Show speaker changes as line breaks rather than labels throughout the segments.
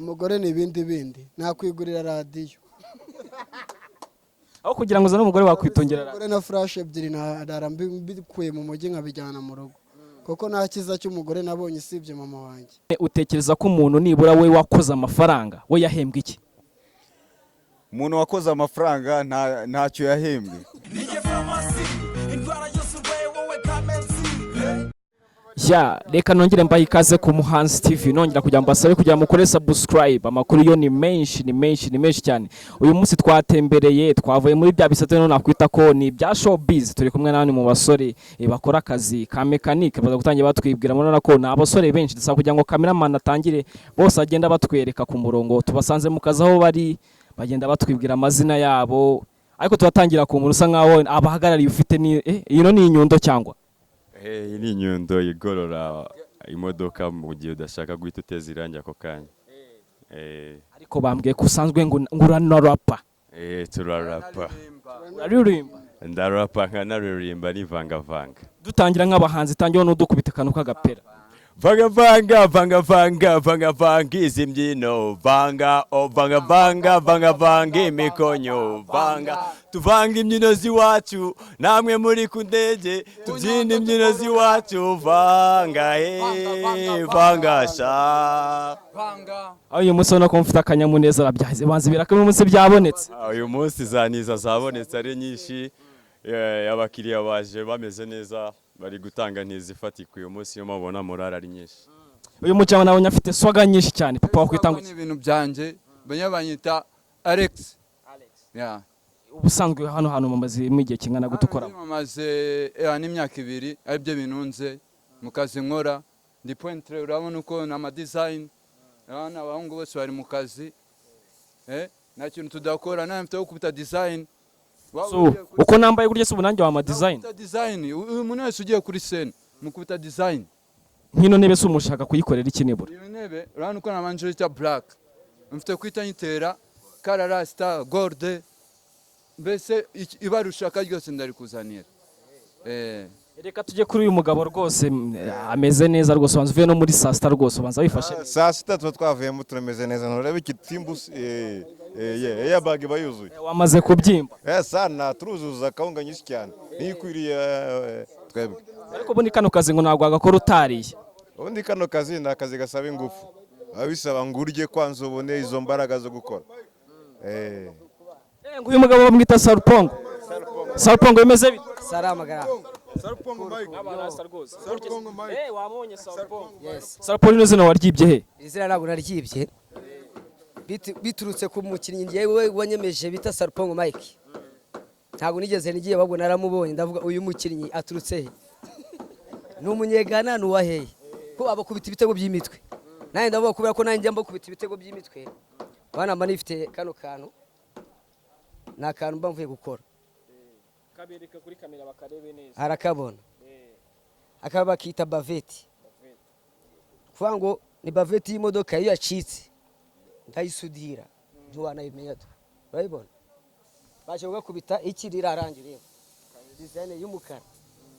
umugore ni ibindi nakwigurira radiyo
aho kugira ngo uzane umugore wakwitongera
umugore na flash ebyiri mbikuye mu mujyi nkabijyana mu rugo kuko nta cyiza cy'umugore nabonye isibye mama wanjye.
Utekereza ko umuntu nibura we wakoze amafaranga we yahembwa iki?
Umuntu wakoze amafaranga ntacyo yahembwe.
Ya reka nongere mbaye ikaze ku Muhanzi TV, nongera kugira mbasabe kugira mukore subscribe. Amakuru yo ni menshi cyane. Uyu munsi twatembereye, twavuye muri bya bisate no nakwita ko ni bya showbiz. Turi kumwe n'abandi mu basore bakora akazi ka mechanic, baza gutangira batwibwira murana ko na abasore benshi dusaba kugira ngo cameraman atangire bose agenda batwereka ku murongo. Tubasanze mu kazi aho bari bagenda batwibwira amazina yabo, ariko tubatangira ku muntu usa nkaho abahagarariye ufite ni ino ni inyundo cyangwa
iyi ni inyundo igorora imodoka mu gihe udashaka guhita uteza irangi ako kanya.
Ariko bambwiye ko usanzwe ngo uranarapa.
Turarapa.
Uraririmba?
Ndarapa nkanaririmba nivangavanga.
Dutangira nk'abahanzi tangiye no dukubita kanu kagapera.
Vanga izi mbyino vanga imikonyo vanga tuvanga imbyino z'iwacu namwe muri ku ndege tubyina imbyino z'iwacu vanga sha
uyu munsi ubona ko mfite akanyamuneza arabyahize banze birakamo umunsi byabonetse.
Uyu munsi zaniza zabonetse ari nyinshi, abakiriya baje bameze neza, bari gutanga ntizifatika uyu munsi yo mabona morale ari nyinshi.
Uyu mujyana nabonye afite swaga nyinshi cyane. Papa wakwitanga
ibintu byanje banyabanyita Alex. Yeah.
Ubusanzwe hano mumaze mu gihe kingana gutukora.
Maze n'imyaka 2 ari byo binunze mu kazi nkora. Ndi pointre urabona uko na ma design. Abana abahungu bose bari mu kazi. Nta kintu tudakora nta mfite kubita design.
So uko nambaye gurye se ubunange wa ma design.
Uyu muntu wese ugiye kuri scene mu kubita design.
Nkino nebe se umushaka kuyikorera ikinebura.
Iyo nebe urabona uko na manjurita black. Mfite kwita nyitera karara star gold. Mbese ibarushaka ryose ndari kuzanira.
Reka tujye kuri uyu mugabo rwose ameze neza rwose, wanzuvuye no muri saa sita rwose ubanza wifashe.
Saa sita tuba twavuyemo turameze neza, nturebe ikitimbusi ya bag bayuzuye.
Wamaze kubyimba.
Sana turuzuza akawunga nyinshi cyane nikwiriye twebwe.
Ariko ubundi kano kazi ngo nagwa gakora utariye.
Ubundi kano kazi ni akazi gasaba ingufu, abisaba ngurye kwanza ubone izo mbaraga zo gukora.
Uyu mugabo bamwita Sarpong. Sarpong bimeze bite?
Salama gara.
Sarpong Mike.
Sarpong Mike. Wabonye Sarpong?
Yes.
Sarpong ni zino waryibye he?
Izina ntabwo naryibye. Biturutse ku mukinnyi ngiye wanyemeje bita Sarpong Mike. Ntabwo nigeze nigiye babwo naramubonye ndavuga uyu mukinnyi aturutse he. N'umunyegana nuwaheye. Ko abakubita ibitego by'imitwe. Naye ndavuga kubera ko nanjye mba kubita ibitego by'imitwe. Bana mba nifite kano kantu. Na kantu mba mvuye gukora.
Kabereka kuri kamera bakarebe neza.
Arakabona. Akaba kita baveti. Kuvuga ngo ni baveti y'imodoka iyo yacitse ndayisudira ntiwanayimenya to. Urabibona? Baje gukubita ikirira arangiriye. Design y'umukara.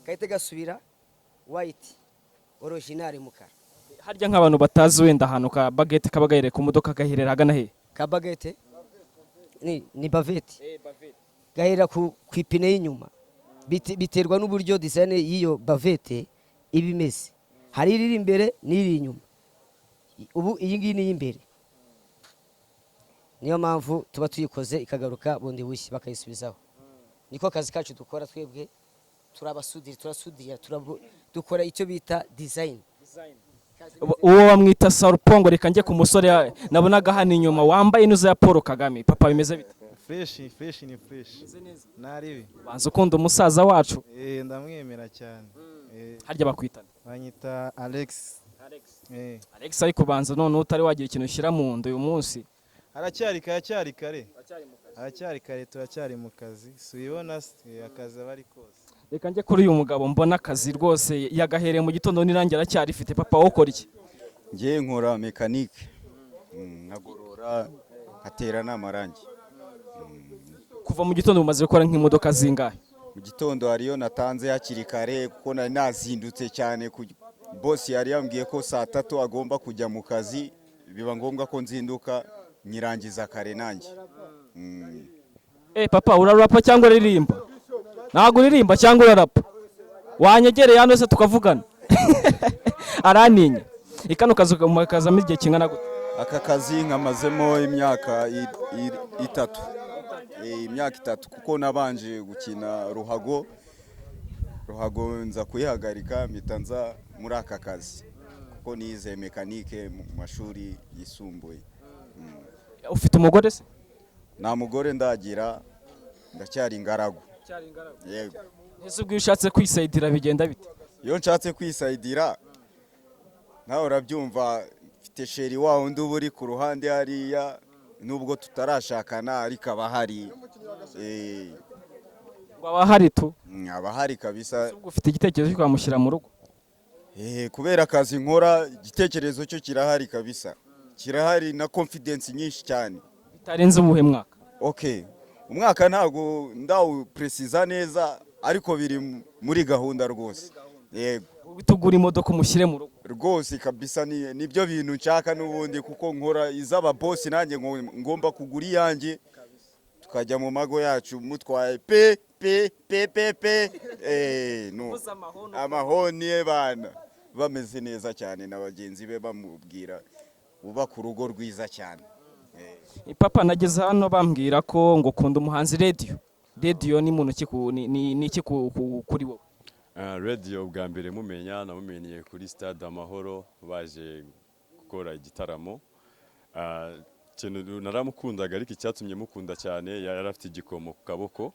Kahite gasubira white original mukara.
Harya nk'abantu batazi wenda hano ka baguette kabagayire ku modoka gahirera hagana he?
Ka baguette ni baveti. Baveti. Gahera ku ipine y'inyuma. Biterwa n'uburyo design y'iyo bavete ibimeze. Hari iri imbere n'iri inyuma. Ubu iyi ngiyi ni imbere. Niyo mpamvu tuba tuyikoze ikagaruka bundi bushyi bakayisubizaho. Niko kazi kacu dukora twebwe, turasudira dukora icyo bita design.
Uwo bamwita Sarpong. Reka njye ku musore nabonaga hano inyuma wambaye inuza ya Paul Kagame. Papa bimeze bite?
Fresh ni fresh. Naribi.
Banza ukunda umusaza wacu.
Ndamwemera cyane.
Harya bakwitana.
Banyita Alex.
Alex ariko banza none utari wagira ikintu ushyira mu ndo uyu munsi.
Aracyari kare turacyari mu kazi. Subibona akazi abari kose.
Reka njye kuri uyu mugabo mbona akazi rwose yagahereye mu gitondo nirangira cyari ifite. Papa wokora iki?
Ngiye nkora mechanic. Nagorora atera n'amarangi.
Kuva mu gitondo umaze gukora nk'imodoka zingahe?
Mu gitondo hariyo natanze hakiri kare kuko nazindutse cyane. Boss yari yambwiye ko saa 3 agomba kujya mu kazi,
biba ngombwa ko nzinduka nyirangiza kare nanjye.
Papa urarapa cyangwa uririmba? Ntabwo uririmba cyangwa urarapa? Wanyegereye hano se tukavugana? Araninya. Ikano kazi kazamo igihe kingana gute?
Aka kazi nkamazemo imyaka itatu. Imyaka 3 kuko nabanje gukina ruhago nza kuyihagarika mpita nza muri aka kazi kuko nize mekanike mu mashuri yisumbuye.
Ufite umugore se?
Nta mugore ndagira, ndacyari ingaragu. Yego.
Ese ubwo ushatse kwisayidira bigenda bite?
Iyo nshatse kwisayidira nawe urabyumva, mfite sheri wa undi uba uri ku ruhande hariya, nubwo tutarashakana ariko abahari.
Abahari tu?
Abahari kabisa.
Ufite igitekerezo cyo kwamushyira mu rugo?
Kubera akazi nkora igitekerezo cyo kirahari kabisa, kirahari na confidence nyinshi cyane.
Bitarenze ubuhe mwaka?
Okay, umwaka ntago ndawu precisa neza ariko biri muri gahunda rwose. Yego.
Tugura imodoka umushyire mu rugo?
Rwose kabisa nibyo bintu nshaka n'ubundi kuko nkora izaba boss nanjye ngomba kugura iyanjye tukajya mu mago yacu mutwaye pe no amahoni bana bameze neza cyane na bagenzi be bamubwira uba ku rugo rwiza cyane.
Papa nageze hano bambwira ko ngo ukunda umuhanzi Radio ni muntu ni iki kuri wowe?
Radio bwa mbere mumenya namumenye kuri Stade Amahoro baje gukora igitaramo. Kintu naramukundaga ariko icyatumye mukunda cyane yari afite igikomo ku kaboko,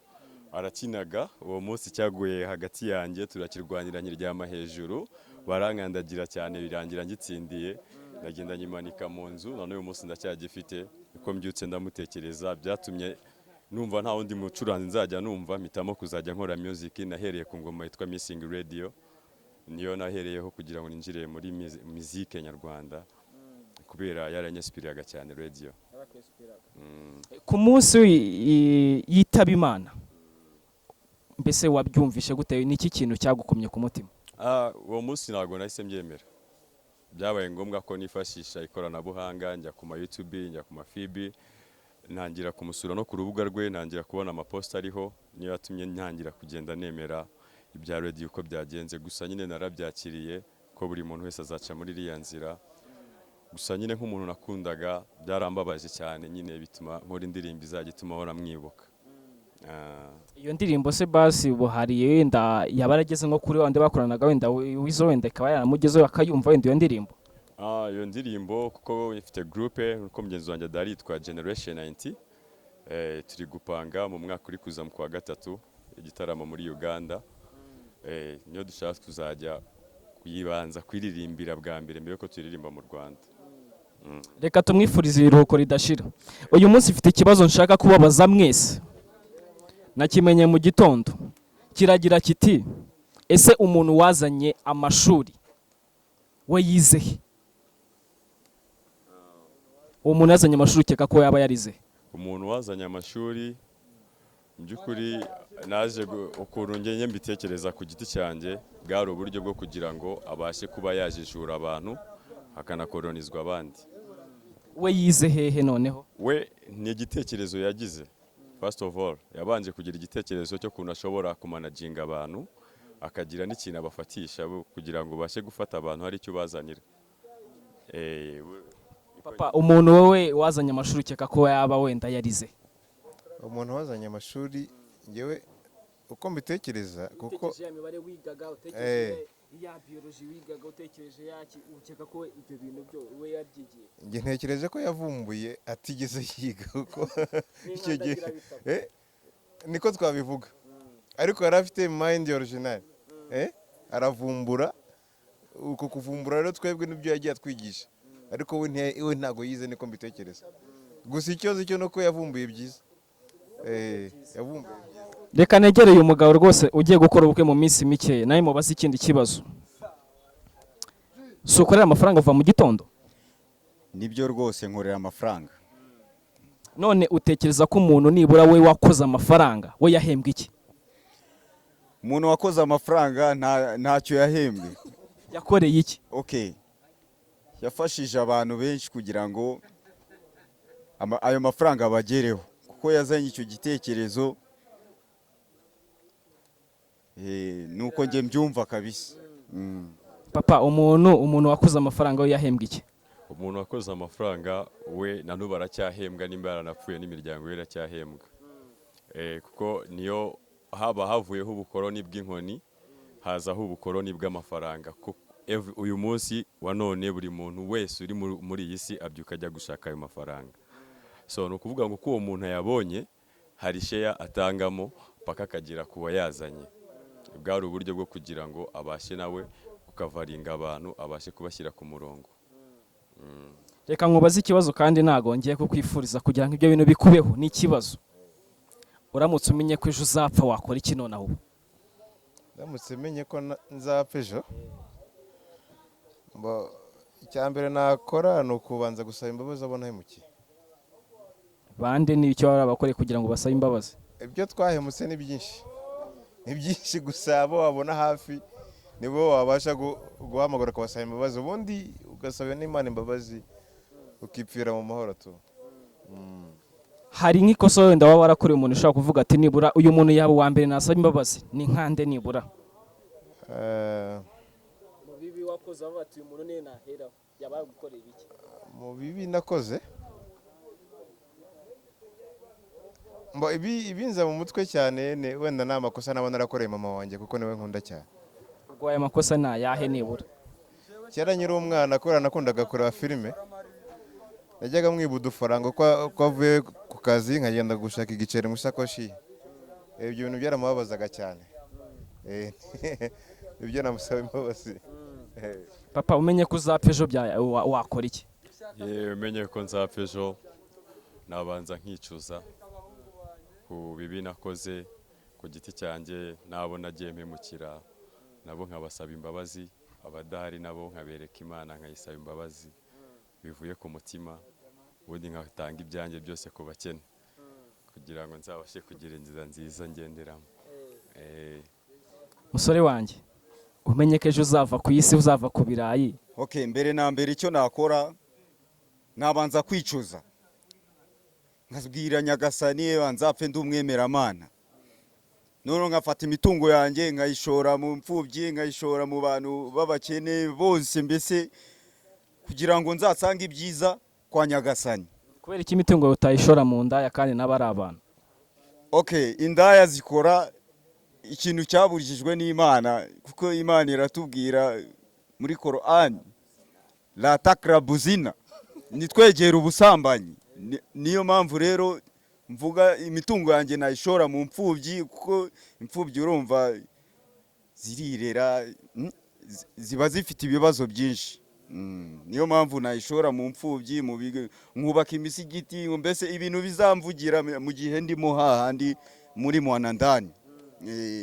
arakinaga uwo munsi cyaguye hagati yanjye turakirwanira nyiryama hejuru, barankandagira cyane birangira ngitsindiye, ndagenda nyimanika mu nzu, none uyu munsi ndacyagifite. Uko mbyutse ndamutekereza byatumye numva nta wundi mucuranzi nzajya numva, mpitamo kuzajya nkora music. Nahereye ku ngoma yitwa Missing Radio, niyo nahereyeho kugira ngo ninjire muri music nyarwanda kubera yaranyespiraga cyane radio.
Ku munsi yitaba Imana mbese wabyumvishe gute? Niki kintu cyagukomye ku mutima?
Uwo munsi ntago nahise mbyemera, byabaye ngombwa ko nifashisha ikoranabuhanga, njya ku YouTube, njya ku mafibi, ntangira kumusura no ku rubuga rwe, ntangira kubona amaposta ariho, niyo yatumye ntangira kugenda nemera ibya radio uko byagenze. Gusa nyine narabyakiriye ko buri muntu wese azaca muri iriya nzira. Gusa nyine nk'umuntu nakundaga byarambabaje cyane, nyine bituma nkora indirimbo izajya ituma ahora mwibuka.
Iyo ndirimbo se basi buhariye wenda yabarageze nko kuri wande bakoranaga wenda wizo wenda ikaba yaramugezeho akayumva wenda iyo ndirimbo?
Iyo ndirimbo kuko ifite groupe uko mugenzi wanjye daritwa Generation 90, turi gupanga mu mwaka uri kuza mu kwa gatatu igitaramo muri Uganda. Niyo dushaka kuzajya kuyibanza kwiririmbira bwa mbere ko turirimba mu Rwanda.
Reka tumwifurize iruhuko ridashira. Uyu munsi mfite ikibazo nshaka kubabaza mwese, nakimenye mu gitondo, kiragira kiti ese umuntu wazanye amashuri we yize he? Uwo muntu wazanye amashuri ukeka ko yaba yarize?
Umuntu wazanye amashuri by'ukuri naje ukuntu ngenye mbitekereza ku giti cyanjye, bwari uburyo bwo kugira ngo abashe kuba yajijura abantu akanakolonizwa abandi.
We yize hehe noneho?
We ni igitekerezo yagize. First of all yabanje kugira igitekerezo cyo kuntu ashobora kumanaginga abantu, akagira n'ikintu abafatisha kugira ngo bashe gufata abantu hari icyo bazanira.
Papa, umuntu wowe wazanye amashuri ukeka ko yaba wenda yarize?
Umuntu wazanye amashuri ngewe uko mbitekereza kuko
imibare wigaga, utekereje ya biology wigaga, utekereje yaki, ukeka ko ibyo bintu byo we yabyigiye?
nge ntekereje ko yavumbuye atigeze yiga kuko icyo gihe niko twabivuga, ariko yari afite mind original, aravumbura. Uko kuvumbura rero twebwe n'ibyo yagiye atwigisha, ariko we ntago yize niko mbitekereza. Gusa ikibazo cyo nuko yavumbuye byiza. Yavumbuye.
Reka negereye umugabo rwose ugiye gukora ubukwe mu minsi mike, nawe mubaze ikindi kibazo. So ukorera amafaranga uva mu gitondo?
Nibyo rwose nkorera amafaranga.
None utekereza ko umuntu nibura we wakoze amafaranga we yahembwe iki?
Umuntu wakoze amafaranga ntacyo yahembwe.
Yakoreye iki?
Okay. yafashije abantu benshi kugira ngo ayo mafaranga abagereho, kuko yazanye icyo gitekerezo nuko njye mbyumva kabisa.
papa umuntu wakoze amafaranga we yahembwa iki?
umuntu wakoze amafaranga we na n'ubu aracyahembwa, nimba yaranapfuye n'imiryango ye iracyahembwa. Kuko niyo haba havuyeho ubukoroni bw'inkoni hazaho ubukoroni bw'amafaranga. Uyu munsi wa none buri muntu wese uri muri iyi si abyuka ajya gushaka ayo mafaranga. So ni ukuvuga ngo ko uwo muntu yabonye hari sheya atangamo paka akagira kuba yazanye. Bwari uburyo bwo kugira ngo abashe nawe ukavaringa abantu, abashe kubashyira ku murongo.
Reka nkubaze ikibazo kandi ntago ngiye kukwifuriza kugira ngo ibyo bintu bikubeho. Ni ikibazo, uramutse umenye ko ejo uzapfa wakora iki nonaho?
ndamutse menye ko nzapfa ejo, icyambere nakora ni ukubanza gusaba imbabazi abo nahemukiye.
Bande ni icyo barabakoreye kugira ngo basabe imbabazi?
Ibyo twahemutse ni byinshi gusa abo wabona hafi nibo wabasha guhamagara ukabasaba imbabazi, ubundi ugasaba n'Imana imbabazi ukipfira mu mahoro tu.
Hari nk'ikosa wenda waba warakoreye umuntu ushaka kuvuga ati nibura uyu muntu yaba uwa mbere nasaba imbabazi ni nkande nibura? Mu bibi wakoze avuga ati uyu muntu niwe naheraho yaba gukorera iki?
Mu bibi nakoze ibinza mu mutwe cyane wenda nta makosa naba narakoreye mama wanjye kuko niwe nkunda cyane.
Ubwo aya makosa ni ayahe nibura?
Kera nyiri umwana kubera nakundaga kureba filime, najyaga mwiba udufaranga ko avuye ku kazi nkagenda gushaka igiceri mu isakoshi. Ibyo bintu byaramubabazaga cyane. Ibyo namusaba imbabazi.
Papa umenye ko uzapfa ejo wakora iki?
Umenye ko nzapfa ejo nabanza nkicuza ku bibi nakoze ku giti cyanjye, nabo nagiye mpemukira nabo nkabasaba imbabazi, abadahari nabo nkabereka Imana nkayisaba imbabazi bivuye ku mutima, ubundi nkatanga ibyanjye byose ku bakene kugira ngo nzabashe kugira inzira nziza ngenderamo.
Musore wanjye umenye ko ejo uzava ku isi, uzava ku birayi.
Mbere na mbere icyo nakora nabanza kwicuza, nkabwira Nyagasani nzapfe ndi umwemeramana, none nkafata imitungo yanjye nkayishora mu mfubyi, nkayishora mu bantu b'abakene bose, mbese kugira ngo nzasange ibyiza kwa Nyagasani.
Kubera iki imitungo utayishora mu ndaya kandi nabo ari abantu?
Indaya zikora ikintu cyaburijijwe n'Imana, kuko Imana iratubwira muri Korani la takrabu zina, nitwegera ubusambanyi. Niyo mpamvu rero mvuga imitungo yanjye nayishora mu mfubyi, kuko imfubyi urumva zirirera, ziba zifite ibibazo byinshi. Niyo mpamvu nayishora mu mfubyi, nkubaka imisigiti, mbese ibintu bizamvugira mu gihe ndimo hahandi muri mwanandani.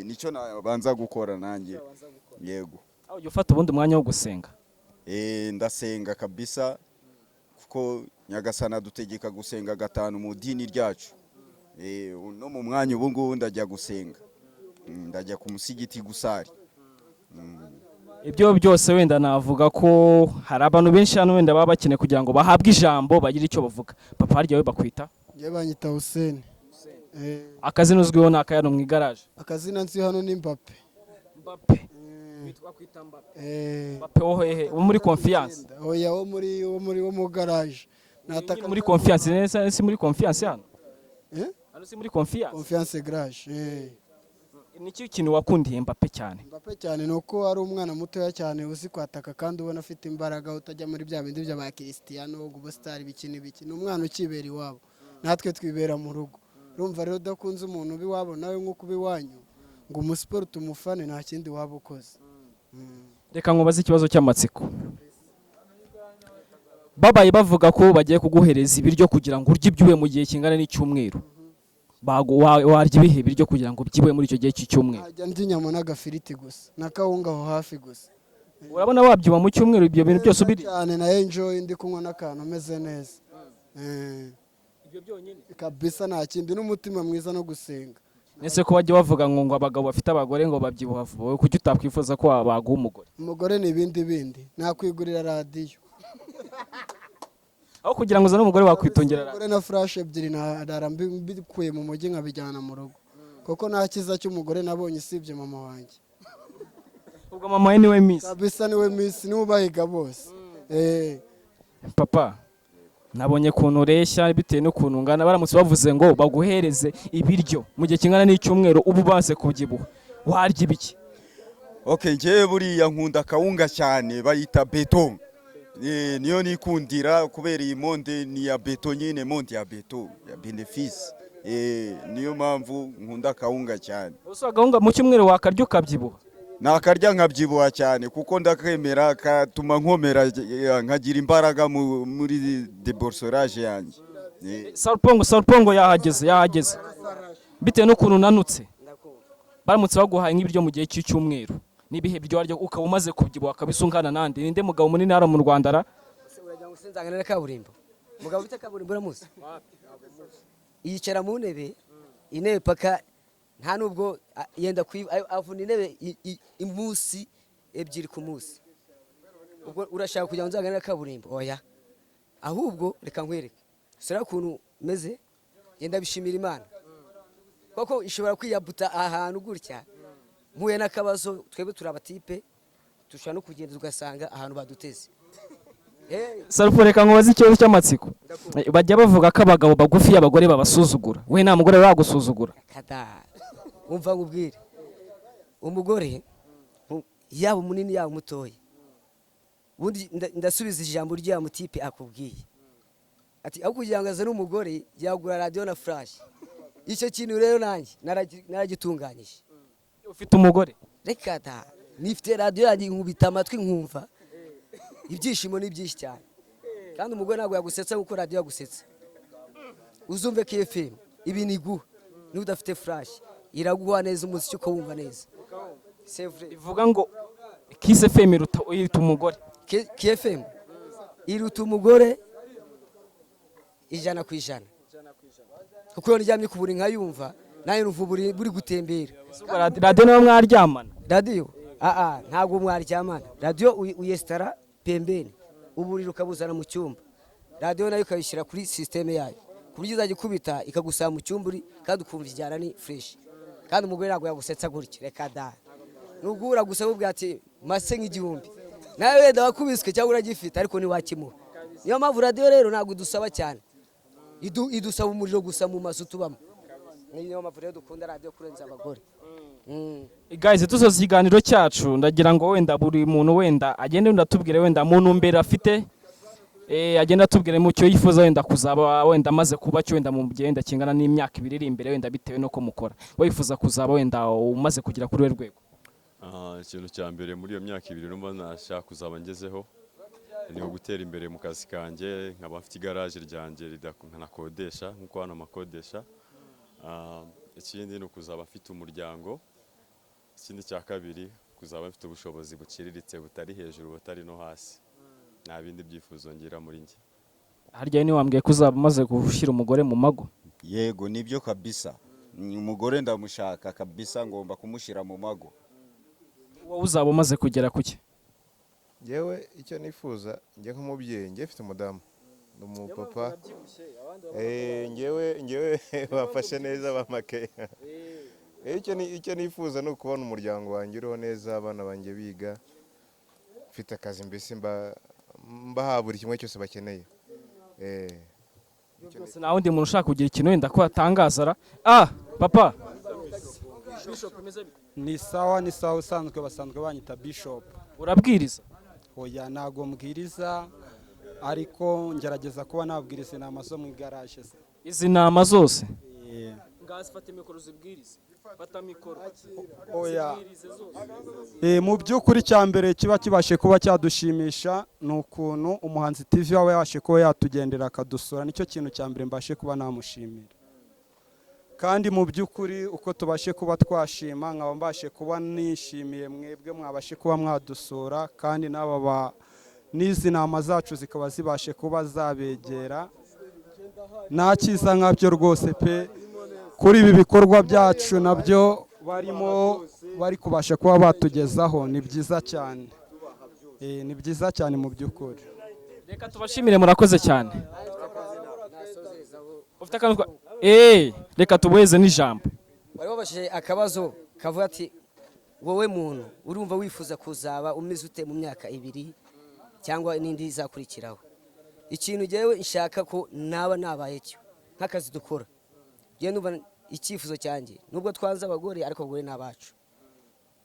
Nicyo nabanza gukora nanjye. Yego.
Aho ufata ubundi mwanya wo gusenga?
Ndasenga kabisa, kuko Nyagasana dutegeka gusenga gatanu mu dini ryacu. No mu mwanya ubu ngubu ndajya gusenga, ndajya ku musigiti gusari.
Ibyo byose wenda navuga ko hari abantu benshi hano wenda baba bakeneye kugira ngo bahabwe ijambo bagire icyo bavuga. Papa harya we bakwita?
Njye banyita Hussein.
Akazina uzwiho ni akayano mu igaraje?
Akazina nzi hano ni Mbape.
Mbape. Witwa kwita Mbape? Mbape wo hehe? Wo muri confiance?
Oya, wo mu garage.
Nataka muri confiance, neza si muri confiance hano? Hano si muri confiance?
Confiance garage.
Niki kintu wakundiye Mbape cyane?
Mbape cyane nuko ari umwana mutoya cyane uzi kwataka kandi ubona afite imbaraga, utajya muri bya bindi by'aba Cristiano gubostari bikini biki. Ni umwana ukibera iwabo, natwe twibera mu rugo. Urumva rero udakunze umuntu biwabo nawe nk'uko biwanyu ngo umusiporo tumufane nta kindi waba ukoze.
Reka nkubaze ikibazo cy'amatsiko. Babaye bavuga ko bagiye kuguhereza ibiryo kugira ngo urye ibyuwe mu gihe kingana n'icyumweru, warya ibihe biryo kugira ngo byibuwe muri icyo gihe cy'icyumweru?
Najya ndya inyama n'agafiriti gusa n'akawunga aho hafi gusa.
Urabona wabyiba mu cyumweru ibyo bintu byose ubiri
cyane, na enjoy ndi kunywa n'akantu ameze neza.
Ibyo byonyine
kabisa, nta kindi, n'umutima mwiza no gusenga.
Nese ko bajya bavuga ngo abagabo bafite abagore ngo babyibuha vuba, wowe kuki utakwifuza ko wabaga umugore?
Umugore ni ibindi nakwigurira radiyo.
aho kugira ngo uzane umugore wakwitongera
umugore na flash ebyiri narara mbikuye mu mujyi nkabijyana mu rugo kuko nta cyiza cy'umugore nabonye usibye mama wanjye.
ubwo mama we niwe miss
kabisa niwe miss niwe ubahiga bose.
papa nabonye kuntu ureshya bitewe n'ukuntu ungana baramutse bavuze ngo baguhereze ibiryo mu gihe kingana n'icyumweru ubu baze kubyibuha warya ibiki?
Okay, njyewe buriya nkunda kawunga cyane bayita beto. Niyo nikundira kubera iyi monde ni ya beto nyine, monde ya beto ya benefice. Niyo mpamvu nkunda kawunga cyane.
Uso gahunga mu cyumweru wakarya ukabyibuha?
Nakarya nkabyibuha cyane kuko ndakemera katuma nkomera nkagira imbaraga muri deborsorage yanjye.
Sarpong yahageze bitewe n'ukuntu unanutse baramutse baguhaye nk'ibiryo mu gihe cy'icyumweru n'ibihe byo waryo ukaba umaze kubyibuha kabisungana nande ninde mugabo munini hara mu Rwanda ra
urajya ngo senzangana na kaburimbo mugabo bita kaburimbo uramuzi yicara mu ntebe intebe paka nta nubwo yenda avuna intebe imunsi ebyiri ku munsi ubwo urashaka kugira ngo nzangana na kaburimbo oya ahubwo reka nkwereke sera kuntu meze yenda bishimira Imana koko ishobora kwiyabuta ahantu gutya mpuye n'akabazo twebwe turabatipe tushaka no kugenda tugasanga ahantu baduteze.
Sarpong reka ngo bazi ikibazo cy'amatsiko bajya bavuga ko abagabo bagufi abagore babasuzugura we nta mugore wagusuzugura?
Kada umva ngubwire umugore yaba munini yaba mutoya bundi ndasubiza ijambo rya mutipe akubwiye ati aho kugira ngo azane umugore yagura radio na flash. Icyo kintu rero nanjye naragitunganyije.
Ufite umugore?
Reka da nifite radio yanjye nkubita amatwi nkumva ibyishimo ni byinshi cyane kandi umugore ntabwo yagusetsa nkuko radio yagusetsa. Uzumve KFM ibinigu n'udafite flash iraguha neza umuziki uko wumva neza.
Ivuga ngo Kiss FM iruta umugore.
KFM iruta umugore 100%. Kuko iyo ndyamye ku buri nkayumva nayo numva buri gutembera.
Radio nayo mwaryamana?
Radio ntabwo mwaryamana. Radio uyestara pembeni uburiro ukabuzana mu cyumba. Radio nayo ukayishyira kuri systeme yayo kuburyo izagikubita ikagusaba mu cyumba kandi ukumva ijyana ni fresh. Kandi umugore ntabwo yagusetsa gutya reka da. Nugura gusaba ubwati mase nk'igihumbi. Nawe wenda wakubiswe cyangwa uragifite ariko ni wakimuha. Niyo mpamvu radio rero ntabwo idusaba cyane. Idusaba umuriro gusa mu mazu tubamo. Niyo mpamvu rero dukunda radio kurenza abagore.
Guys, tusoza ikiganiro cyacu ndagira ngo wenda buri muntu wenda agende ndatubwire wenda muntu mbere afite agenda atubwire mu cyo yifuza wenda kuzaba wenda maze kuba cyo wenda mu genda kingana n'imyaka 2 iri imbere wenda bitewe no ko mukora. Wifuza kuzaba wenda umaze kugira kuri rwego?
Ikintu cya mbere muri iyo myaka 2 numva nashaka kuzaba ngezeho ni gutera imbere mu kazi kanjye nkaba mfite igaraje ryanjye ridakanakodesha nkuko hano amakodesha. Ikindi ni ukuzaba afite umuryango. Ikindi cya kabiri kuzaba mfite ubushobozi buciriritse butari hejuru butari no hasi. Nta bindi byifuzo ngira muri njye.
Harya ni wambwiye kuzaba maze gushyira umugore mu mago?
Yego nibyo kabisa. Umugore ndamushaka kabisa ngomba kumushyira mu mago.
Wowe uzaba umaze kugera kuki?
Yewe icyo nifuza njye nk'umubyeyi njye mfite umudamu n'umupapa ngewe bafashe neza bamake. Icyo nifuza no kubona umuryango wanjye uriho neza abana banjye biga mfite akazi mbese mbaha buri kimwe cyose bakeneye.
Byose nta wundi muntu ushaka kugira ikintu wenda ko atangaza papa
ni sawa usanzwe basanzwe banyita Bishop.
Urabwiriza?
Oya ntago mbwiriza ariko ngerageza kuba nabwiriza inama zo mu garage.
Izi nama zose ngazi fata mikoro zibwiriza fata mikoro
oya mu by'ukuri cyambere kiba kibashe kuba cyadushimisha nukuntu umuhanzi TV wawe yashe ko yatugendera akadusura nicyo kintu cyambere mbashe kuba namushimira. Kandi mu by'ukuri uko tubashe kuba twashima nkaba mbashe kuba nishimiye mwebwe mwabashe kuba mwadusura kandi n'aba n'izi nama zacu zikaba zibashe kuba zabegera nta cyiza nkabyo rwose pe kuri ibi bikorwa byacu nabyo bari kubasha kuba batugezaho ni byiza cyane. Ni byiza cyane mu by'ukuri.
reka tubashimire murakoze cyane ufite akantu reka tubuheze n'ijambo
bari babashije akabazo kavuga ati wowe muntu urumva wifuza kuzaba umeze ute mu myaka 2 cyangwa n'indi izakurikiraho ikintu jewe nshaka ko naba nabaye cyo nk'akazi dukora je numva icyifuzo cyanjye nubwo twanze abagore ariko abagore nabacu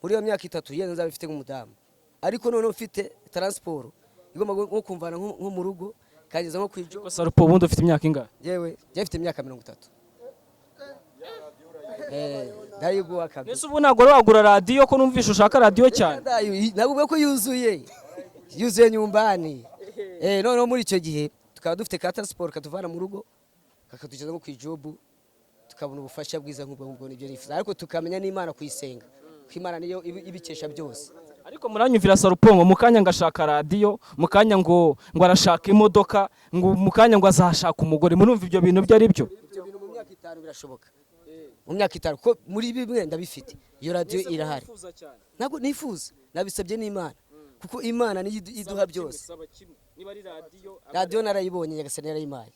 muri iyo myaka 3 yenda nzaba ifite nk'umudamu ariko none ufite transport igomba nko kumvana nko mu rugo kageza nko kwijo
Sarpong ubundi ufite imyaka ingahe
jewe mfite imyaka 30 ndayiguha kabisa
nese ubu nagora wagura radio ko numvisha ushaka radio cyane
nabwo ko yuzuye nyumbani none muri icyo gihe tukaba dufite ka transport katuvana mu rugo kakatugeza nko kwijobu tukabona ubufasha bwiza nk'ubwo nibyo nifuza ariko tukamenya n'Imana kuyisenga ko Imana niyo ibikesha byose
ariko muranyumvira Sarpong mukanya ngashaka radio mukanya ngo arashaka imodoka ngo mukanya ngo azashaka umugore murumva ibyo bintu byo ari byo
ibyo bintu mu myaka 5 birashoboka mu myaka 5 ko muri bimwe ndabifite iyo radio irahari ntabwo nifuza nabisabye n'Imana kuko Imana niyo iduha byose radio narayibonye nyagasani yarayimaye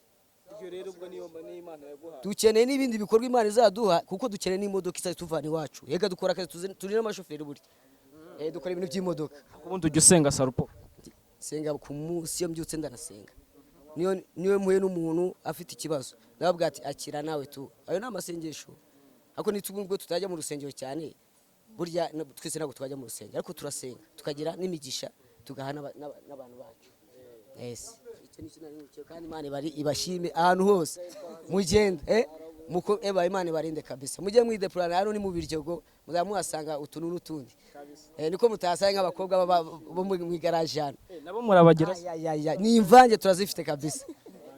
iyo rero ubwo niyo Imana yaguha dukeneye n'ibindi bikorwa Imana izaduha kuko dukeneye n'imodoka izatuvana iwacu yega dukora akazi turi n'amashoferi burya dukora ibintu by'imodoka
ubundi ujya usenga Sarpong
senga ku munsi iyo mbyutse ndanasenga niyo muye n'umuntu afite ikibazo nababwa ati akira nawe tu ayo ni amasengesho ariko nitubwo tutajya mu rusengero cyane burya twese ntabwo twajya mu rusengero ariko turasenga tukagira n'imigisha tugaha n'abantu bacu icyo ni kintu kandi Imana ibashime ahantu hose mugenda muko Imana ibarinde kabisa mujye mwidepurana hano ni mu Biryogo muzamuhasanga utuntu n'utundi niko mutasanga nk'abakobwa bo mu igaraje hano
nabo murabagira
ni imvange turazifite kabisa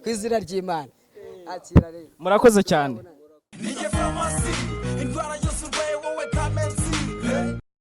ku izina ry'Imana
murakoze cyane